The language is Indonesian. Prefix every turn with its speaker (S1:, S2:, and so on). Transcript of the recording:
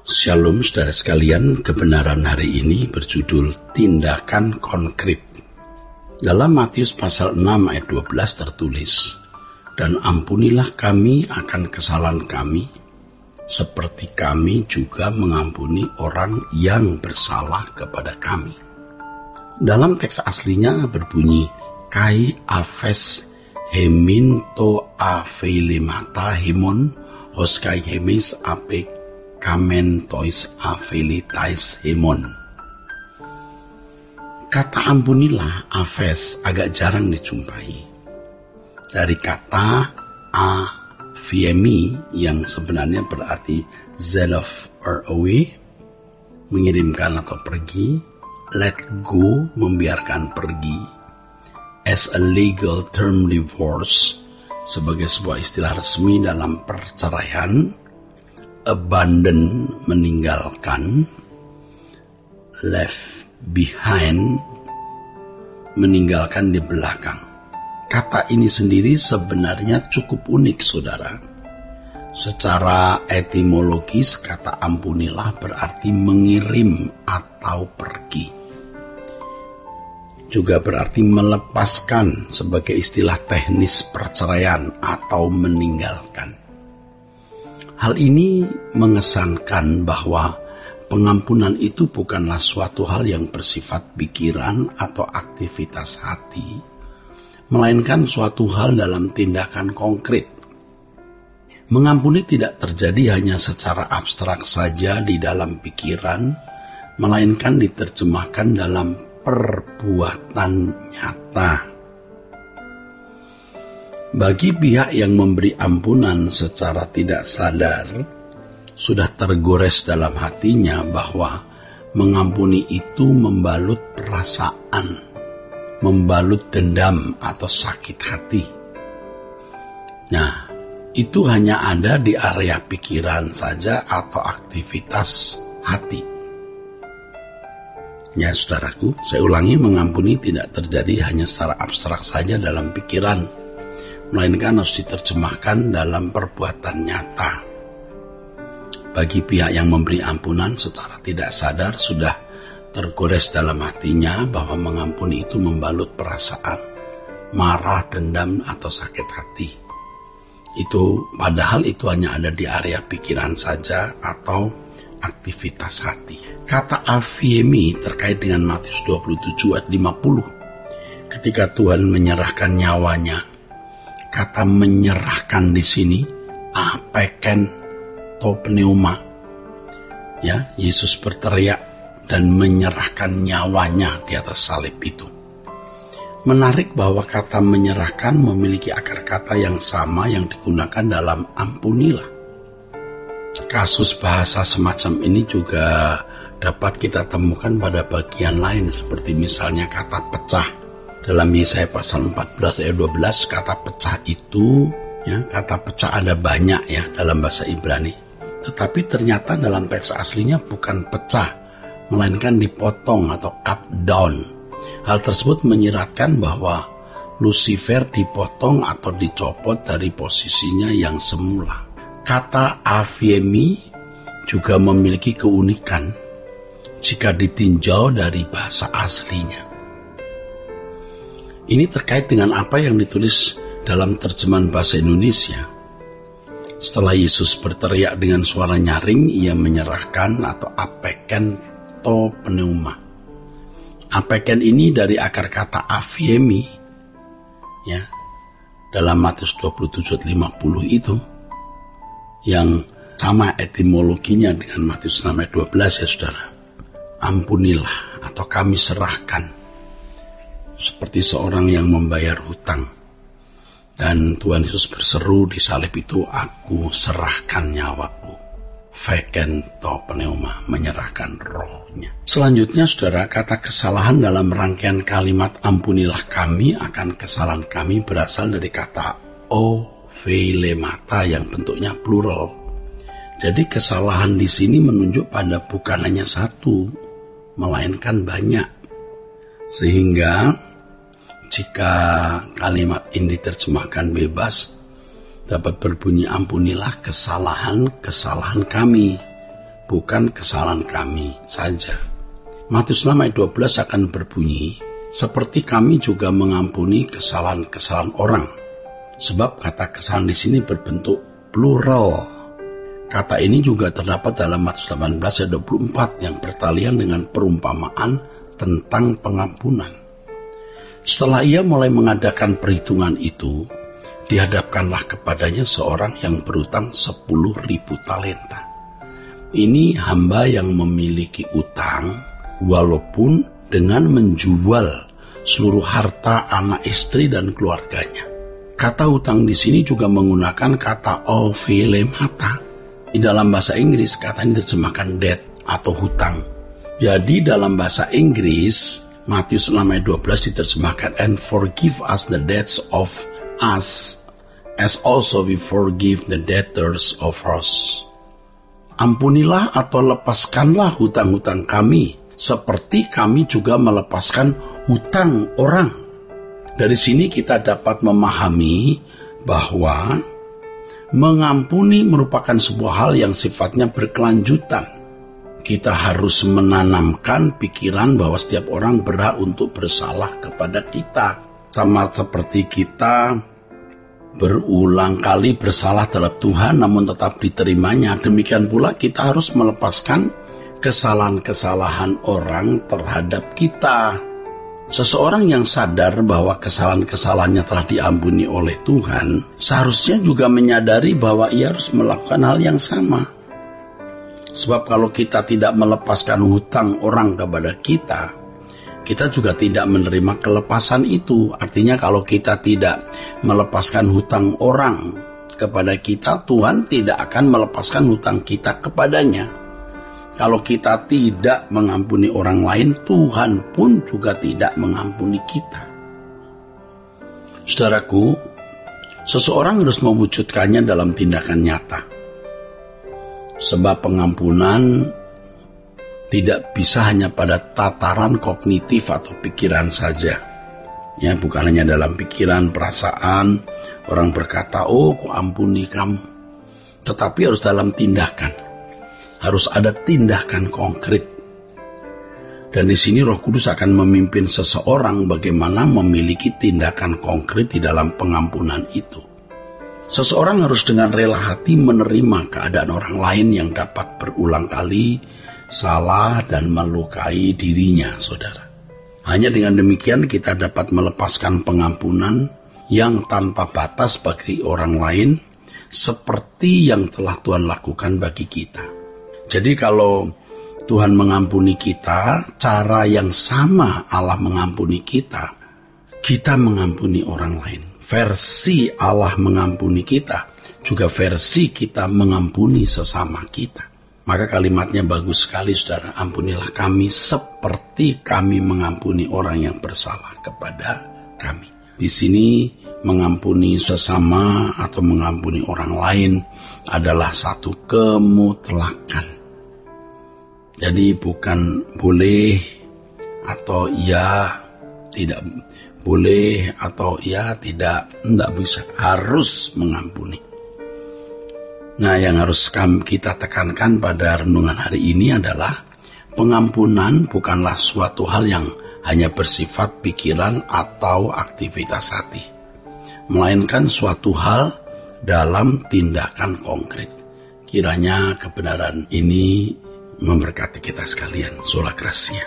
S1: Shalom saudara sekalian, kebenaran hari ini berjudul Tindakan Konkret. Dalam Matius pasal 6 ayat 12 tertulis, "Dan ampunilah kami akan kesalahan kami, seperti kami juga mengampuni orang yang bersalah kepada kami." Dalam teks aslinya berbunyi, "Kai aves hemin to avelemata hemon hoskai hemis ape kamen tois avelitais hemon." Kata ampunilah, aves, agak jarang dijumpai. Dari kata aviemi yang sebenarnya berarti zelof or away, mengirimkan atau pergi, let go, membiarkan pergi, as a legal term divorce, sebagai sebuah istilah resmi dalam perceraian, abandon, meninggalkan, left behind, meninggalkan di belakang. Kata ini sendiri sebenarnya cukup unik, saudara. Secara etimologis, kata ampunilah berarti mengirim atau pergi. Juga berarti melepaskan sebagai istilah teknis perceraian atau meninggalkan. Hal ini mengesankan bahwa pengampunan itu bukanlah suatu hal yang bersifat pikiran atau aktivitas hati, melainkan suatu hal dalam tindakan konkret. Mengampuni tidak terjadi hanya secara abstrak saja di dalam pikiran, melainkan diterjemahkan dalam perbuatan nyata. Bagi pihak yang memberi ampunan secara tidak sadar, sudah tergores dalam hatinya bahwa mengampuni itu membalut perasaan, membalut dendam atau sakit hati. Nah, itu hanya ada di area pikiran saja atau aktivitas hati. Ya, saudaraku, saya ulangi, mengampuni tidak terjadi hanya secara abstrak saja dalam pikiran, melainkan harus diterjemahkan dalam perbuatan nyata. Bagi pihak yang memberi ampunan secara tidak sadar sudah tergores dalam hatinya bahwa mengampuni itu membalut perasaan marah, dendam, atau sakit hati. Padahal itu hanya ada di area pikiran saja atau aktivitas hati. Kata aviemi terkait dengan Matius 27 ayat 50. Ketika Tuhan menyerahkan nyawanya, kata menyerahkan di sini apeken to pneuma. Ya, Yesus berteriak dan menyerahkan nyawanya di atas salib itu. Menarik bahwa kata menyerahkan memiliki akar kata yang sama yang digunakan dalam ampunilah. Kasus bahasa semacam ini juga dapat kita temukan pada bagian lain, seperti misalnya kata pecah. Dalam Yesaya pasal 14 ayat 12, kata pecah itu, kata pecah ada banyak dalam bahasa Ibrani. Tetapi ternyata dalam teks aslinya bukan pecah, melainkan dipotong atau cut down. Hal tersebut menyiratkan bahwa Lucifer dipotong atau dicopot dari posisinya yang semula. Kata aviemi juga memiliki keunikan jika ditinjau dari bahasa aslinya. Ini terkait dengan apa yang ditulis dalam terjemahan bahasa Indonesia. Setelah Yesus berteriak dengan suara nyaring, ia menyerahkan atau apeken to pneuma. Apeken ini dari akar kata aviemi, dalam Matius 27 ayat 50 itu, yang sama etimologinya dengan Matius 6 ayat 12 ya saudara. Ampunilah atau kami serahkan, seperti seorang yang membayar hutang. Dan Tuhan Yesus berseru di salib itu, "Aku serahkan nyawaku." Veken to pneuma, menyerahkan rohnya. Selanjutnya saudara, kata kesalahan dalam rangkaian kalimat ampunilah kami akan kesalahan kami berasal dari kata ovelemata yang bentuknya plural. Jadi kesalahan di sini menunjuk pada bukan hanya satu, melainkan banyak. Sehingga jika kalimat ini diterjemahkan bebas, dapat berbunyi ampunilah kesalahan-kesalahan kami bukan kesalahan kami saja. Matius 6 ayat 12 akan berbunyi, seperti kami juga mengampuni kesalahan-kesalahan orang. Sebab kata kesalahan di sini berbentuk plural. Kata ini juga terdapat dalam Matius 18 ayat 24 yang bertalian dengan perumpamaan tentang pengampunan. Setelah ia mulai mengadakan perhitungan itu, dihadapkanlah kepadanya seorang yang berutang 10.000 talenta. Ini hamba yang memiliki utang, walaupun dengan menjual seluruh harta anak istri dan keluarganya. Kata hutang di sini juga menggunakan kata ovelemata. Di dalam bahasa Inggris kata ini diterjemahkan debt atau hutang. Jadi dalam bahasa Inggris Matius 6 ayat 12 diterjemahkan and forgive us the debts of us as also we forgive the debtors of us. Ampunilah atau lepaskanlah hutang-hutang kami seperti kami juga melepaskan hutang orang. Dari sini kita dapat memahami bahwa mengampuni merupakan sebuah hal yang sifatnya berkelanjutan. Kita harus menanamkan pikiran bahwa setiap orang berhak untuk bersalah kepada kita. Sama seperti kita berulang kali bersalah terhadap Tuhan namun tetap diterimanya. Demikian pula kita harus melepaskan kesalahan-kesalahan orang terhadap kita. Seseorang yang sadar bahwa kesalahan-kesalahannya telah diampuni oleh Tuhan, seharusnya juga menyadari bahwa ia harus melakukan hal yang sama. Sebab kalau kita tidak melepaskan hutang orang kepada kita, kita juga tidak menerima kelepasan itu. Artinya kalau kita tidak melepaskan hutang orang kepada kita, Tuhan tidak akan melepaskan hutang kita kepadanya. Kalau kita tidak mengampuni orang lain, Tuhan pun juga tidak mengampuni kita. Saudaraku, seseorang harus mewujudkannya dalam tindakan nyata. Sebab pengampunan tidak bisa hanya pada tataran kognitif atau pikiran saja. Ya, bukan hanya dalam pikiran, perasaan, orang berkata, "Oh, ku ampuni kamu." Tetapi harus dalam tindakan. Harus ada tindakan konkret. Dan di sini Roh Kudus akan memimpin seseorang bagaimana memiliki tindakan konkret di dalam pengampunan itu. Seseorang harus dengan rela hati menerima keadaan orang lain yang dapat berulang kali salah dan melukai dirinya, saudara. Hanya dengan demikian kita dapat melepaskan pengampunan yang tanpa batas bagi orang lain seperti yang telah Tuhan lakukan bagi kita. Jadi kalau Tuhan mengampuni kita, cara yang sama Allah mengampuni kita, kita mengampuni orang lain. Versi Allah mengampuni kita, juga versi kita mengampuni sesama kita. Maka kalimatnya bagus sekali, saudara. Ampunilah kami seperti kami mengampuni orang yang bersalah kepada kami. Di sini mengampuni sesama atau mengampuni orang lain adalah satu kemutlakan. Jadi bukan boleh atau ya tidak boleh atau ya tidak bisa, harus mengampuni. Nah, yang harus kita tekankan pada renungan hari ini adalah pengampunan bukanlah suatu hal yang hanya bersifat pikiran atau aktivitas hati, melainkan suatu hal dalam tindakan konkret. Kiranya kebenaran ini memberkati kita sekalian. Sola Gracia.